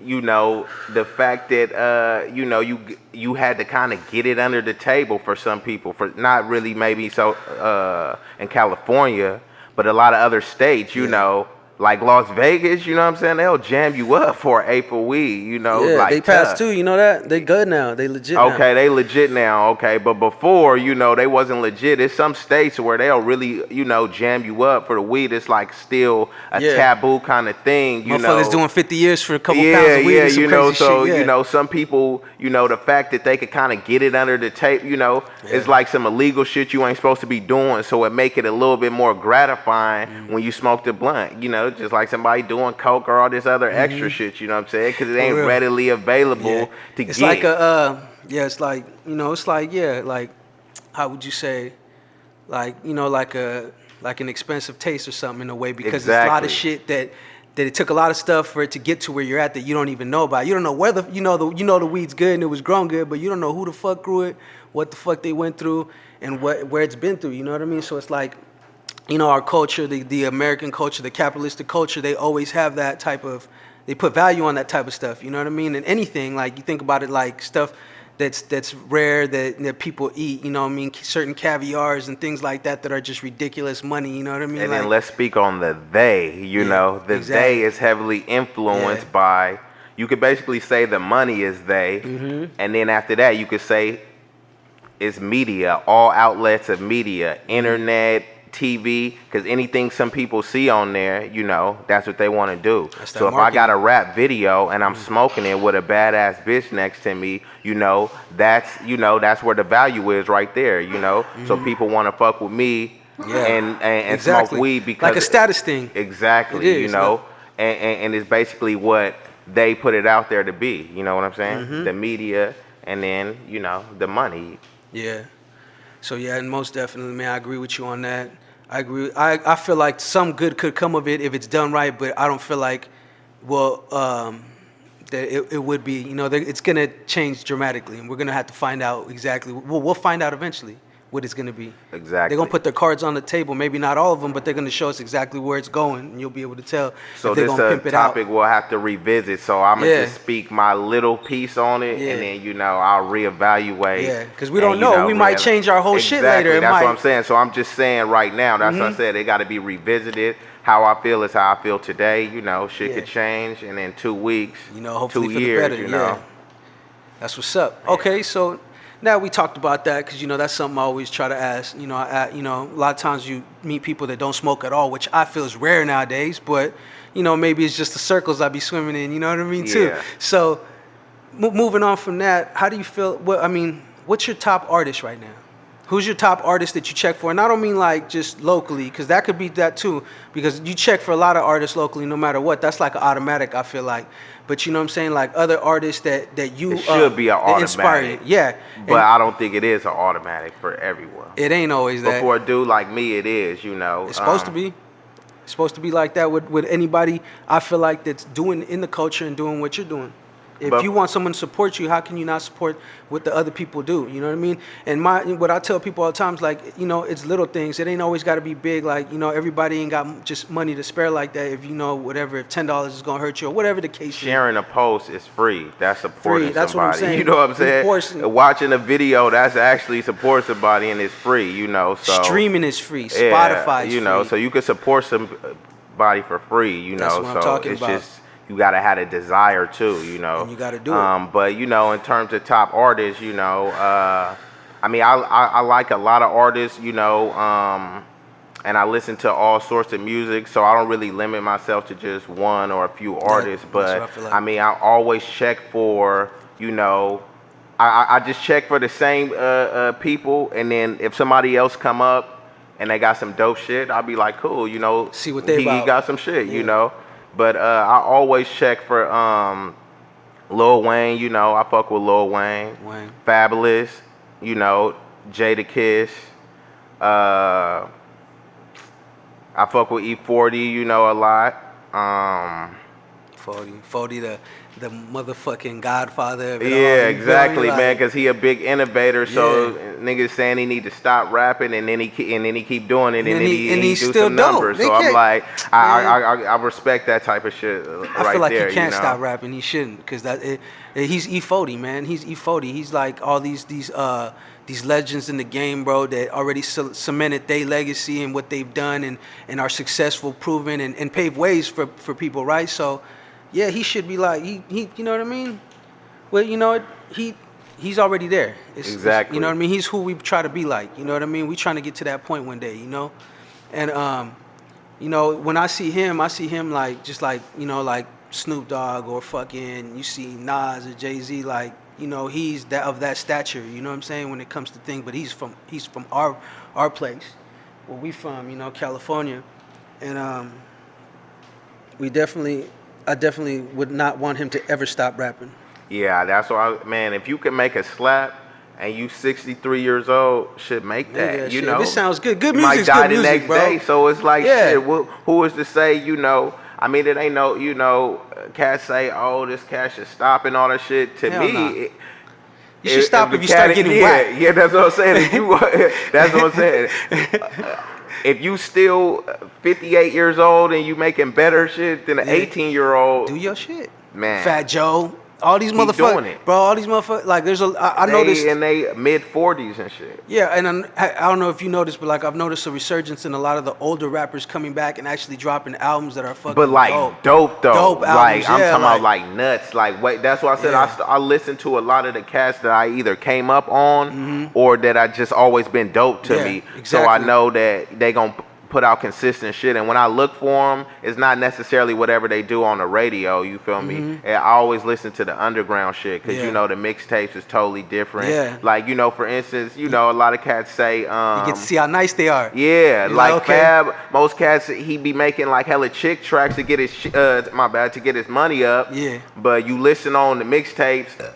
[SPEAKER 6] you know, the fact that you know you had to kind of get it under the table for some people. For not really maybe so in California, but a lot of other states. You know. Like Las Vegas, you know what I'm saying? They'll jam you up for an eighth of weed, you know?
[SPEAKER 3] Yeah,
[SPEAKER 6] like
[SPEAKER 3] they passed too, you know that? They good now. They legit now.
[SPEAKER 6] Okay, they legit now, okay. But before, you know, they wasn't legit. There's some states where they'll really, you know, jam you up for the weed. It's like still a taboo kind of thing, you know?
[SPEAKER 3] Motherfuckers doing 50 years for a couple pounds of weed.
[SPEAKER 6] Yeah, you know, so, you know, some people, you know, the fact that they could kind of get it under the tape, you know, it's like some illegal shit you ain't supposed to be doing. So it make it a little bit more gratifying when you smoke the blunt, you know? Just like somebody doing coke or all this other extra shit, you know what I'm saying? Because it ain't readily available to get.
[SPEAKER 3] It's like it's like, you know, it's like, like, how would you say, like, you know, like an expensive taste or something in a way, because there's a lot of shit that it took a lot of stuff for it to get to where you're at that you don't even know about. You don't know whether, you know the weed's good and it was grown good, but you don't know who the fuck grew it, what the fuck they went through, and where it's been through, you know what I mean? So it's like, you know, our culture, the American culture, the capitalistic culture, they always have that type of, they put value on that type of stuff, you know what I mean? And anything, like you think about it, like stuff that's rare that people eat, you know what I mean? Certain caviars and things like that are just ridiculous money, you know what I mean?
[SPEAKER 6] And then let's speak on the they, you know, the they is heavily influenced by, you could basically say the money is they, and then after that you could say it's media, all outlets of media, internet, TV, because anything some people see on there, you know, that's what they want to do. So if I got a rap video and I'm smoking it with a badass bitch next to me, you know, that's where the value is right there, you know. So people want to fuck with me and smoke weed because
[SPEAKER 3] like a status thing.
[SPEAKER 6] Exactly, you know, and it's basically what they put it out there to be, you know what I'm saying? The media, and then, you know, the money.
[SPEAKER 3] Yeah. So yeah, and most definitely, man, I agree with you on that. I agree. I feel like some good could come of it if it's done right, but I don't feel like, well, that it would be, it's going to change dramatically, and we're going to have to find out exactly. We'll find out eventually what it's going to be.
[SPEAKER 6] Exactly.
[SPEAKER 3] They're going to put their cards on the table. Maybe not all of them, but they're going to show us exactly where it's going, and you'll be able to tell
[SPEAKER 6] so
[SPEAKER 3] if they're going to pimp it out.
[SPEAKER 6] So this topic we'll have to revisit. So I'm going to just speak my little piece on it, and then, I'll reevaluate.
[SPEAKER 3] Yeah, because we don't know. We might change our whole shit later.
[SPEAKER 6] That's what I'm saying. So I'm just saying right now, that's what I said. They got to be revisited. How I feel is how I feel today. Shit could change, and in 2 weeks,
[SPEAKER 3] hopefully
[SPEAKER 6] 2
[SPEAKER 3] for
[SPEAKER 6] years,
[SPEAKER 3] the better. That's what's up. Okay, so now we talked about that because that's something I always try to ask. A lot of times you meet people that don't smoke at all, which I feel is rare nowadays. But maybe it's just the circles I be swimming in. You know what I mean too. So moving on from that, how do you feel? What's your top artist right now? Who's your top artist that you check for? And I don't mean like just locally, because that could be that too. Because you check for a lot of artists locally, no matter what. That's like an automatic, I feel like. But you know what I'm saying? Like other artists that you
[SPEAKER 6] it should be an automatic.
[SPEAKER 3] Inspire you. Yeah.
[SPEAKER 6] But I don't think it is an automatic for everyone.
[SPEAKER 3] It ain't always that.
[SPEAKER 6] But for a dude like me, it is,
[SPEAKER 3] It's supposed to be. It's supposed to be like that with anybody, I feel like, that's doing in the culture and doing what you're doing. If you want someone to support you, how can you not support what the other people do? You know what I mean? And what I tell people all the time is like, it's little things. It ain't always got to be big. Like, everybody ain't got just money to spare like that. If whatever, if $10 is gonna hurt you or whatever the case is.
[SPEAKER 6] Sharing a post is free. That's supporting
[SPEAKER 3] that's
[SPEAKER 6] somebody.
[SPEAKER 3] What I'm saying.
[SPEAKER 6] You know what I'm saying? Watching a video, that's actually support somebody, and it's free. So
[SPEAKER 3] streaming is free. Spotify is free.
[SPEAKER 6] So you can support somebody for free.
[SPEAKER 3] That's what I'm talking about.
[SPEAKER 6] Just, you gotta have a desire too,
[SPEAKER 3] And you gotta do it.
[SPEAKER 6] But in terms of top artists, I like a lot of artists, and I listen to all sorts of music, so I don't really limit myself to just one or a few artists. But I always check for, I just check for the same people, and then if somebody else come up and they got some dope shit, I'll be like, cool,
[SPEAKER 3] see what they about.
[SPEAKER 6] He got some shit, But I always check for Lil Wayne, I fuck with Lil Wayne. Fabulous, Jada Kiss. I fuck with E40, a lot.
[SPEAKER 3] 40 the motherfucking godfather of it
[SPEAKER 6] all. Exactly, man, because he a big innovator, so niggas saying he need to stop rapping, and then he keep doing it, and then he do some numbers. So I'm like, I respect that type of shit
[SPEAKER 3] I feel like he can't stop rapping. He shouldn't, because he's E40, man. He's E40. He's like all these legends in the game, bro, that already cemented their legacy and what they've done and are successful, proven, and paved ways for people, right? So yeah, he should be like, he you know what I mean? Well, he's already there.
[SPEAKER 6] Exactly.
[SPEAKER 3] You know what I mean? He's who we try to be like. You know what I mean? We trying to get to that point one day, And when I see him like just like, like Snoop Dogg or fucking, you see Nas or Jay-Z, like, he's of that stature, you know what I'm saying, when it comes to things. But he's from our place, where we from, California. And I definitely would not want him to ever stop rapping.
[SPEAKER 6] Yeah, that's why, man, if you can make a slap and you 63 years old, should make that,
[SPEAKER 3] If it sounds good. Good music's
[SPEAKER 6] good music, might die
[SPEAKER 3] the
[SPEAKER 6] next
[SPEAKER 3] bro.
[SPEAKER 6] day, so it's like, shit, who is to say, it ain't no, cats say, oh, this cat should stop and all that shit. To me,
[SPEAKER 3] you should stop if you start getting whacked.
[SPEAKER 6] Yeah, that's what I'm saying. That's what I'm saying. If you still 58 years old and you making better shit than an 18-year-old,
[SPEAKER 3] do your shit,
[SPEAKER 6] man.
[SPEAKER 3] Fat Joe, all these motherfuckers, doing it, bro. All these motherfuckers, like there's I noticed
[SPEAKER 6] in they mid-40s and shit.
[SPEAKER 3] Yeah, and I don't know if you noticed, but like I've noticed a resurgence in a lot of the older rappers coming back and actually dropping albums that are fucking.
[SPEAKER 6] But like dope though,
[SPEAKER 3] dope albums,
[SPEAKER 6] like I'm talking about like nuts. Like wait, that's why I said I listen to a lot of the cats that I either came up on or that I just always been dope to me.
[SPEAKER 3] Exactly.
[SPEAKER 6] So I know that they gonna put out consistent shit, and when I look for them, it's not necessarily whatever they do on the radio, you feel me? And I always listen to the underground shit, because the mixtapes is totally different. Like, for instance, a lot of cats say you
[SPEAKER 3] get to see how nice they are.
[SPEAKER 6] Fab, most cats, he be making like hella chick tracks to get his to get his money up. But you listen on the mixtapes,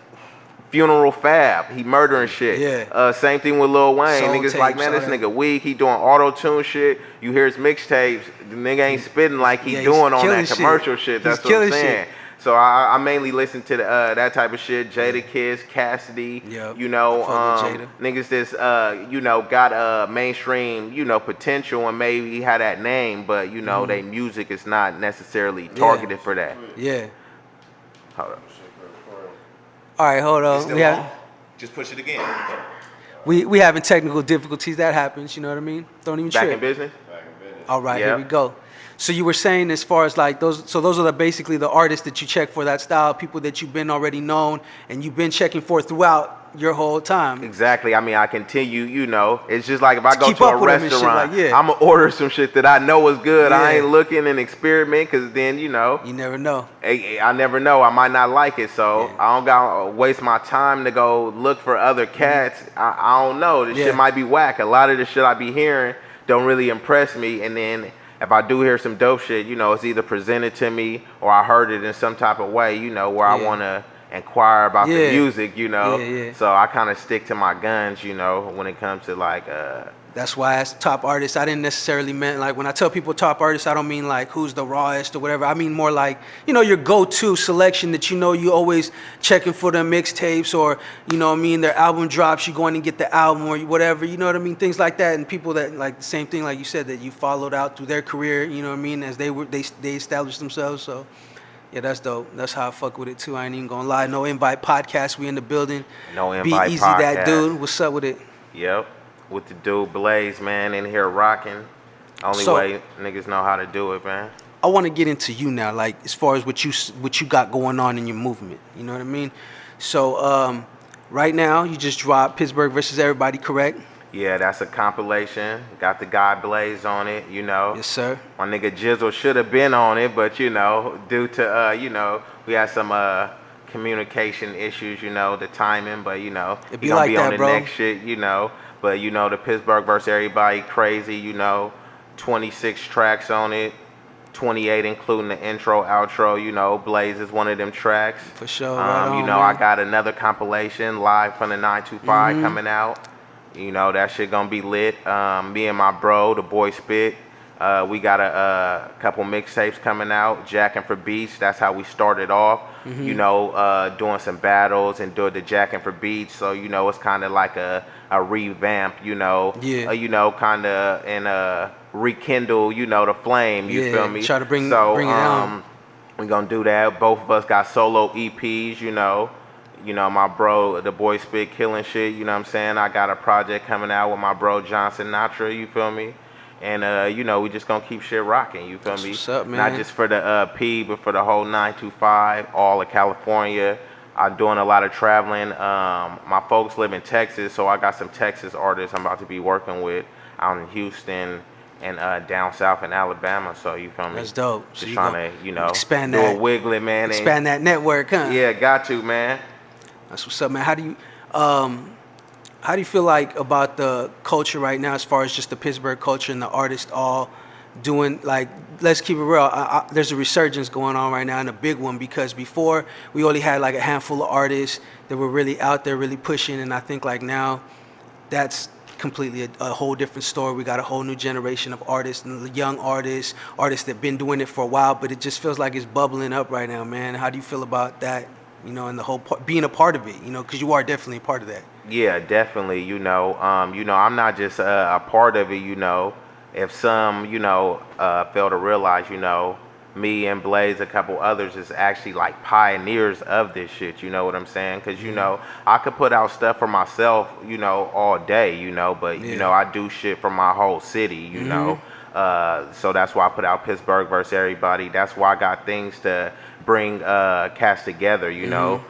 [SPEAKER 6] Funeral Fab, he murdering shit. Same thing with Lil Wayne.
[SPEAKER 3] Soul
[SPEAKER 6] Niggas
[SPEAKER 3] tapes,
[SPEAKER 6] like, man, this nigga weak. He doing auto-tune shit. You hear his mixtapes, the nigga ain't spitting like he doing on that commercial shit. That's what I'm saying. So I mainly listen to that type of shit. Jada Kiss, Cassidy.
[SPEAKER 3] Yep.
[SPEAKER 6] You know,
[SPEAKER 3] Jada.
[SPEAKER 6] niggas that's you know, got mainstream, you know, potential and maybe had that name, but you know, they music is not necessarily targeted for that.
[SPEAKER 3] Yeah.
[SPEAKER 6] Hold up.
[SPEAKER 3] All right, hold on.
[SPEAKER 7] Just push it again.
[SPEAKER 3] We having technical difficulties. That happens. You know what I mean? Don't even trip.
[SPEAKER 6] Back in business.
[SPEAKER 3] All right, here we go. So you were saying as far as like those are basically the artists that you check for that style, people that you've been already known and you've been checking for throughout your whole time.
[SPEAKER 6] Exactly. I mean, I continue, you know, it's just like if I go to a
[SPEAKER 3] like,
[SPEAKER 6] restaurant, I'm going to order some shit that I know is good. I ain't looking and experiment because then, you know.
[SPEAKER 3] You never know.
[SPEAKER 6] I never know. I might not like it. So I don't got to waste my time to go look for other cats. I don't know. This shit might be whack. A lot of the shit I be hearing don't really impress me. And then if I do hear some dope shit, you know, it's either presented to me or I heard it in some type of way, you know, where I want to inquire about the music, you know. So I kind of stick to my guns, you know, when it comes to like
[SPEAKER 3] that's why as top artists, I didn't necessarily mean like when I tell people top artists, I don't mean like who's the rawest or whatever. I mean more like, you know, your go-to selection that you know you always checking for their mixtapes or, you know what I mean, their album drops, you going and get the album or whatever, you know what I mean, things like that. And people that like the same thing like you said that you followed out through their career, you know what I mean, as they established themselves. So yeah, that's dope. That's how I fuck with it too. I ain't even gonna lie. No Invite Podcast, we in the building.
[SPEAKER 6] No Invite
[SPEAKER 3] Be Easy
[SPEAKER 6] Podcast.
[SPEAKER 3] Dat Dude. What's up with it?
[SPEAKER 6] Yep. With the dude Blaze, man, in here rocking. Only way niggas know how to do it, man.
[SPEAKER 3] I want to get into you now, like as far as what you got going on in your movement. You know what I mean? So right now you just dropped Pittsburg versus Everybody, correct?
[SPEAKER 6] Yeah, that's a compilation. Got the guy Blaze on it, you know.
[SPEAKER 3] Yes, sir.
[SPEAKER 6] My nigga Jizzle should have been on it, but you know, due to you know, we had some communication issues, you know, the timing, but you know,
[SPEAKER 3] It'd be
[SPEAKER 6] he gonna
[SPEAKER 3] like
[SPEAKER 6] be
[SPEAKER 3] that,
[SPEAKER 6] on the
[SPEAKER 3] bro.
[SPEAKER 6] next shit, you know. But you know, the Pittsburg versus Everybody crazy, you know, 26 tracks on it, 28 including the intro, outro, you know, Blaze is one of them tracks.
[SPEAKER 3] For sure. Right on,
[SPEAKER 6] you know,
[SPEAKER 3] man.
[SPEAKER 6] I got another compilation live from the 925 coming out. You know, that shit gonna be lit. Me and my bro, the boy Spit, we got a couple mixtapes coming out. Jacking for Beats, that's how we started off. You know, doing some battles and doing the Jacking for Beats. So, you know, it's kind of like a revamp, you know. You know, kind of and rekindle, you know, the flame, you feel me?
[SPEAKER 3] Try to bring it down.
[SPEAKER 6] We're gonna do that. Both of us got solo EPs, you know. You know, my bro, the boy Spit killing shit, you know what I'm saying? I got a project coming out with my bro Johnson Sinatra, you feel me? And, you know, we just gonna keep shit rocking, you feel me?
[SPEAKER 3] What's up, man?
[SPEAKER 6] Not just for the P, but for the whole 925, all of California. I'm doing a lot of traveling. My folks live in Texas, so I got some Texas artists I'm about to be working with out in Houston and down south in Alabama, so you feel me?
[SPEAKER 3] That's dope.
[SPEAKER 6] Just
[SPEAKER 3] so
[SPEAKER 6] trying to, you know,
[SPEAKER 3] expand
[SPEAKER 6] do
[SPEAKER 3] that,
[SPEAKER 6] a wiggly, man.
[SPEAKER 3] Expand that network, huh?
[SPEAKER 6] Yeah, got to, man.
[SPEAKER 3] That's what's up, man. How do you feel like about the culture right now as far as just the Pittsburgh culture and the artists all doing, like, let's keep it real, there's a resurgence going on right now and a big one because before we only had like a handful of artists that were really out there really pushing, and I think like now that's completely a whole different story. We got a whole new generation of artists and young artists that have been doing it for a while, but it just feels like it's bubbling up right now, man. How do you feel about that? You know, and the whole being a part of it, you know, because you are definitely a part of that.
[SPEAKER 6] Yeah, definitely. You know, I'm not just a part of it. You know, if some, you know, fail to realize, you know, me and Blaze, a couple others, is actually like pioneers of this shit. You know what I'm saying? Because you know, I could put out stuff for myself, you know, all day, you know, but you know, I do shit for my whole city, you know. So that's why I put out Pittsburgh versus Everybody. That's why I got things to bring cats together, you know.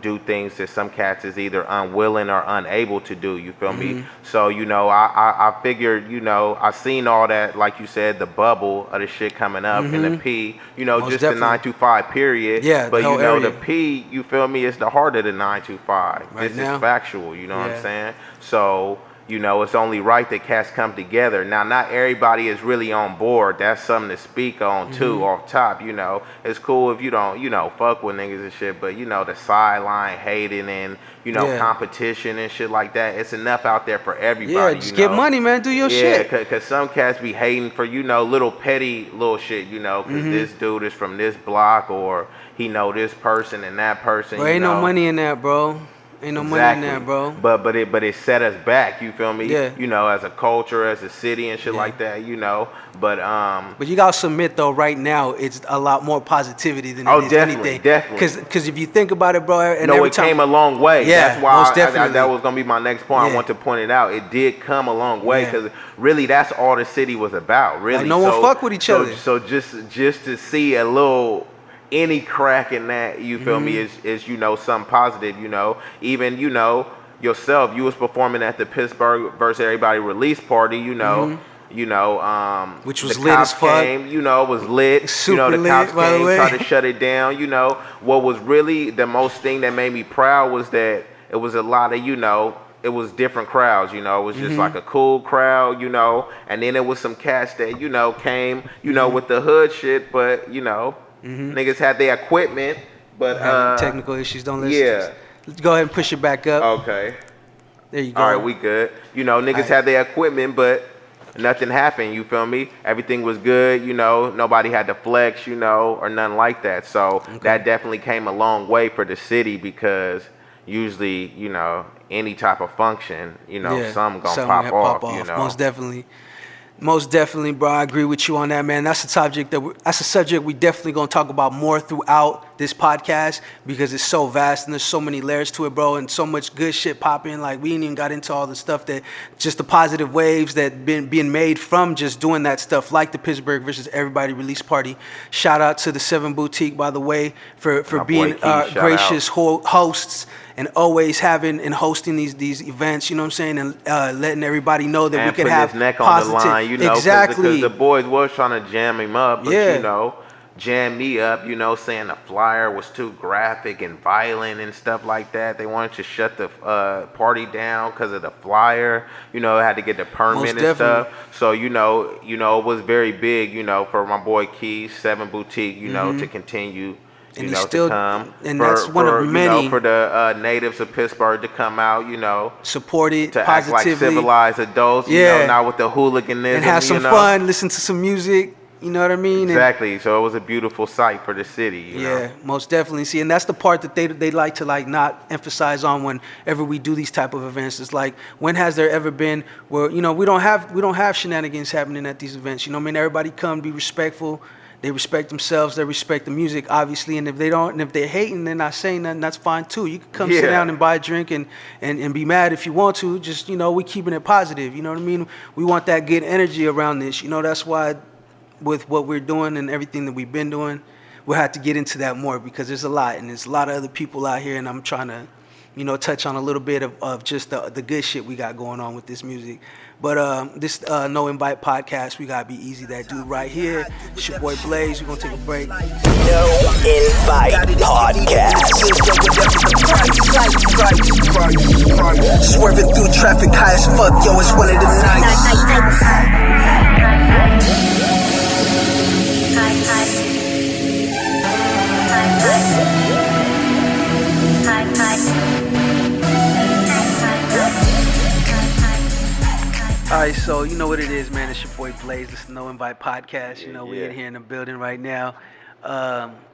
[SPEAKER 6] Do things that some cats is either unwilling or unable to do, you feel me? So, you know, I figured, you know, I seen all that, like you said, the bubble of the shit coming up in the P, you know,
[SPEAKER 3] Most
[SPEAKER 6] just
[SPEAKER 3] definitely.
[SPEAKER 6] the 925 period.
[SPEAKER 3] Yeah,
[SPEAKER 6] but
[SPEAKER 3] the whole
[SPEAKER 6] you know,
[SPEAKER 3] area.
[SPEAKER 6] the P, you feel me, is the heart of the 925.
[SPEAKER 3] Right
[SPEAKER 6] this
[SPEAKER 3] now.
[SPEAKER 6] is factual, you know what I'm saying? So, you know, it's only right that cats come together. Now, not everybody is really on board. That's something to speak on, too, off top, you know. It's cool if you don't, you know, fuck with niggas and shit, but, you know, the sideline hating and, you know, competition and shit like that, it's enough out there for everybody,
[SPEAKER 3] just get money, man. Do your shit.
[SPEAKER 6] Yeah, because some cats be hating for, you know, little petty little shit, you know, because this dude is from this block or he know this person and that person,
[SPEAKER 3] Bro, ain't no money in that, bro. Ain't no money in that, bro.
[SPEAKER 6] But it set us back, you feel me? Yeah. You know, as a culture, as a city and shit like that, you know. But you gotta submit though, right now it's a lot more positivity than it is anything. Definitely. Because if you think about it, bro, and no, it came a long way.
[SPEAKER 3] Yeah,
[SPEAKER 6] that's why
[SPEAKER 3] most definitely.
[SPEAKER 6] That was gonna be my next point. I want to point it out. It did come a long way because really that's all the city was about. Really,
[SPEAKER 3] like, no one fuck with each other.
[SPEAKER 6] So just to see a little. Any crack in that, you feel me, is you know, something positive, you know. Even, you know, yourself, you was performing at the Pittsburg versus Everybody release party, you know. You know,
[SPEAKER 3] which was lit as fuck.
[SPEAKER 6] Came, you know, it was lit.
[SPEAKER 3] Super
[SPEAKER 6] you know, the
[SPEAKER 3] lit,
[SPEAKER 6] cops
[SPEAKER 3] by the
[SPEAKER 6] came,
[SPEAKER 3] way.
[SPEAKER 6] tried to shut it down. You know, what was really the most thing that made me proud was that it was a lot of, you know, it was different crowds, you know. It was just like a cool crowd, you know. And then there was some cats that, you know, came, you know, with the hood shit, but, you know, niggas had their equipment, but
[SPEAKER 3] technical issues. Don't listen. Yeah. Let's go ahead and push it back up.
[SPEAKER 6] Okay.
[SPEAKER 3] There you go.
[SPEAKER 6] All right, we good. You know, niggas had their equipment, but nothing happened. You feel me? Everything was good. You know, nobody had to flex. You know, or nothing like that. So that definitely came a long way for the city because usually, you know, any type of function, you know, something gonna pop off. You know,
[SPEAKER 3] Most definitely, bro. I agree with you on that, man. That's a subject we definitely gonna talk about more throughout this podcast because it's so vast and there's so many layers to it, bro, and so much good shit popping. Like we ain't even got into all the stuff that just the positive waves that being made from just doing that stuff, like the Pittsburgh versus Everybody release party. Shout out to the 7 Boutique, by the way, for being gracious hosts. And always having and hosting these events, you know what I'm saying, and letting everybody know that we can have
[SPEAKER 6] his neck
[SPEAKER 3] positive.
[SPEAKER 6] On the line, you know,
[SPEAKER 3] exactly.
[SPEAKER 6] Because the boys was trying to jam him up, but you know, jam me up, you know, saying the flyer was too graphic and violent and stuff like that. They wanted to shut the party down because of the flyer. You know, had to get the permit and stuff. So you know, it was very big, you know, for my boy Keys 7 Boutique, you know, to continue.
[SPEAKER 3] And
[SPEAKER 6] you know,
[SPEAKER 3] still,
[SPEAKER 6] to come
[SPEAKER 3] and that's one of many.
[SPEAKER 6] You know, for the natives of Pittsburgh to come out, you know,
[SPEAKER 3] support it
[SPEAKER 6] to
[SPEAKER 3] positively.
[SPEAKER 6] act like civilized adults, you know, not with the hooliganism,
[SPEAKER 3] and have some fun, listen to some music. You know what I mean?
[SPEAKER 6] Exactly. So it was a beautiful sight for the city. You know?
[SPEAKER 3] Most definitely. See, and that's the part that they like to like not emphasize on whenever we do these type of events. It's like, when has there ever been where, you know, we don't have shenanigans happening at these events. You know what I mean? Everybody come, be respectful. They respect themselves. They respect the music, obviously. And if they don't, and if they're hating, they're not saying nothing, that's fine too. You can come sit down and buy a drink and be mad if you want to. Just, you know, we keeping it positive. You know what I mean? We want that good energy around this. You know, that's why with what we're doing and everything that we've been doing, we'll have to get into that more because there's a lot. And there's a lot of other people out here. And I'm trying to, you know, touch on a little bit of just the good shit we got going on with this music. But this No Invite podcast, we got Be Easy Dat Dude right here. It's your boy Blaze. We're going to take a break.
[SPEAKER 2] No Invite podcast.
[SPEAKER 5] Swerving through traffic high as fuck, yo, it's one of the nights.
[SPEAKER 3] All right, so you know what it is, man. It's your boy Blaze. This is No Invite podcast. You know, we're in here in the building right now.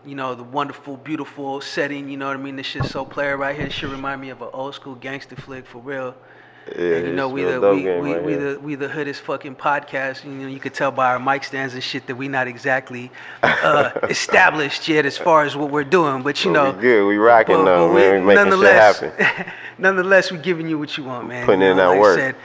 [SPEAKER 3] You know, the wonderful, beautiful setting. You know what I mean? This shit's so player right here. This shit remind me of an old school gangster flick for real.
[SPEAKER 4] Yeah,
[SPEAKER 3] and you know, we the hoodest fucking podcast. You know, you could tell by our mic stands and shit that we not exactly established yet as far as what we're doing. But you know,
[SPEAKER 4] we good. We rocking though, man. We making shit happen.
[SPEAKER 3] Nonetheless, we giving you what you want, man.
[SPEAKER 4] Putting in that
[SPEAKER 3] like
[SPEAKER 4] work.
[SPEAKER 3] I said,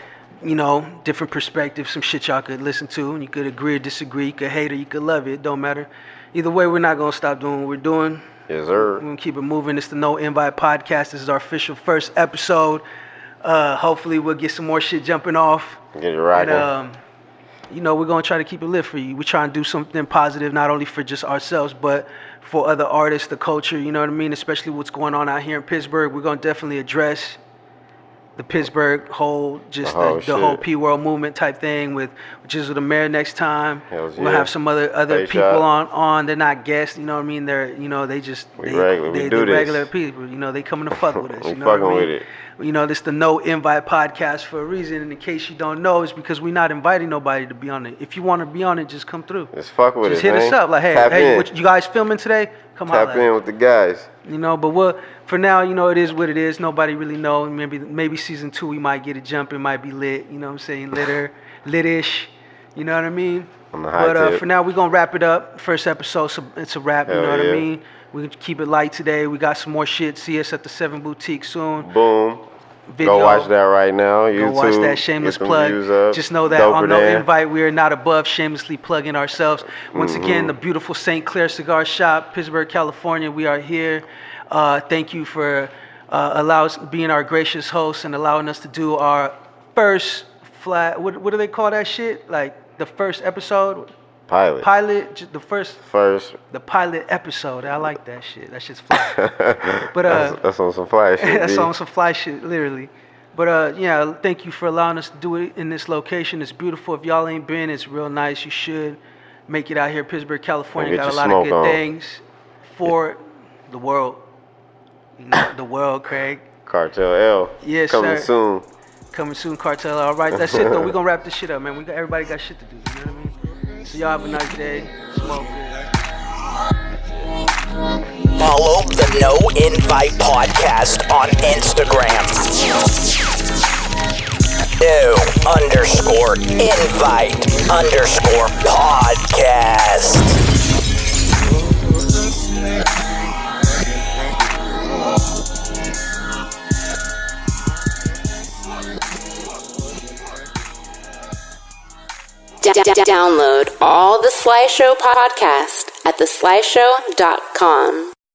[SPEAKER 3] you know, different perspectives, some shit y'all could listen to, and you could agree or disagree, you could hate or you could love it, don't matter. Either way, we're not going to stop doing what we're doing.
[SPEAKER 4] Yes, sir.
[SPEAKER 3] We're going to keep it moving. It's the No Invite podcast. This is our official first episode. Hopefully, we'll get some more shit jumping off.
[SPEAKER 4] Get it rocking.
[SPEAKER 3] And, you know, we're going to try to keep it lit for you. We're trying to do something positive, not only for just ourselves, but for other artists, the culture, you know what I mean? Especially what's going on out here in Pittsburgh. We're going to definitely address the Pittsburgh whole, just
[SPEAKER 4] whole
[SPEAKER 3] the whole
[SPEAKER 4] shit.
[SPEAKER 3] P World movement type thing with Jizzle The Mayor next time.
[SPEAKER 4] Hells
[SPEAKER 3] We'll
[SPEAKER 4] yeah.
[SPEAKER 3] have some other
[SPEAKER 4] Face
[SPEAKER 3] people
[SPEAKER 4] shot.
[SPEAKER 3] on. They're not guests, you know what I mean? They're, you know, they just
[SPEAKER 4] We regular. We do
[SPEAKER 3] they're
[SPEAKER 4] this.
[SPEAKER 3] regular people. You know, they coming to fuck with us.
[SPEAKER 4] We
[SPEAKER 3] You know what I
[SPEAKER 4] fucking
[SPEAKER 3] mean?
[SPEAKER 4] with it.
[SPEAKER 3] You know, this the No Invite podcast for a reason. And in case you don't know, it's because we're not inviting nobody to be on it. If you want to be on it, just come through.
[SPEAKER 4] Just fuck with
[SPEAKER 3] Just
[SPEAKER 4] it,
[SPEAKER 3] hit
[SPEAKER 4] man.
[SPEAKER 3] us up. Like, hey,
[SPEAKER 4] Tap in.
[SPEAKER 3] what, you guys filming today? Come on.
[SPEAKER 4] Tap in with the guys.
[SPEAKER 3] You know, but for now, you know, it is what it is. Nobody really know. Maybe season 2 we might get it jumping, might be lit. You know what I'm saying? Lit-ish. You know what I mean?
[SPEAKER 4] On the high
[SPEAKER 3] But
[SPEAKER 4] tip.
[SPEAKER 3] for now, we're going to wrap it up. First episode, so it's a wrap. You
[SPEAKER 4] Hell
[SPEAKER 3] know what
[SPEAKER 4] yeah.
[SPEAKER 3] I mean? We can keep it light today. We got some more shit. See us at the 7 Boutique soon.
[SPEAKER 4] Boom.
[SPEAKER 3] Video.
[SPEAKER 4] Go watch that right now. YouTube.
[SPEAKER 3] Go watch that shameless
[SPEAKER 4] Get them
[SPEAKER 3] plug.
[SPEAKER 4] views up.
[SPEAKER 3] Just know that
[SPEAKER 4] Doper
[SPEAKER 3] on No
[SPEAKER 4] Dan.
[SPEAKER 3] Invite, we are not above shamelessly plugging ourselves. Once
[SPEAKER 4] Mm-hmm.
[SPEAKER 3] again, the beautiful St. Clares Cigar Shop, Pittsburg, California. We are here. Thank you for being our gracious host and allowing us to do our first what do they call that shit? Like the first episode? Pilot, the first. The pilot episode. I like that shit. That shit's fly. But
[SPEAKER 4] that's on some fly shit.
[SPEAKER 3] that's
[SPEAKER 4] B.
[SPEAKER 3] on some fly shit, literally. But yeah, thank you for allowing us to do it in this location. It's beautiful. If y'all ain't been, it's real nice. You should make it out here. Pittsburg, California
[SPEAKER 4] Get
[SPEAKER 3] got a
[SPEAKER 4] your
[SPEAKER 3] lot of
[SPEAKER 4] smoke
[SPEAKER 3] good
[SPEAKER 4] on.
[SPEAKER 3] things for the world. You know, the world, Craig.
[SPEAKER 4] Cartel L.
[SPEAKER 3] Yes,
[SPEAKER 4] Coming
[SPEAKER 3] sir.
[SPEAKER 4] soon.
[SPEAKER 3] Coming soon, Cartel. All right, that's it though. We're gonna wrap this shit up, man. Everybody got shit to do. You know what I mean? So y'all have a nice day. Smoke good.
[SPEAKER 2] Follow the No Invite podcast on Instagram. No_invite_podcast.
[SPEAKER 1] Download all the Sly Show podcast at theslyshow.com.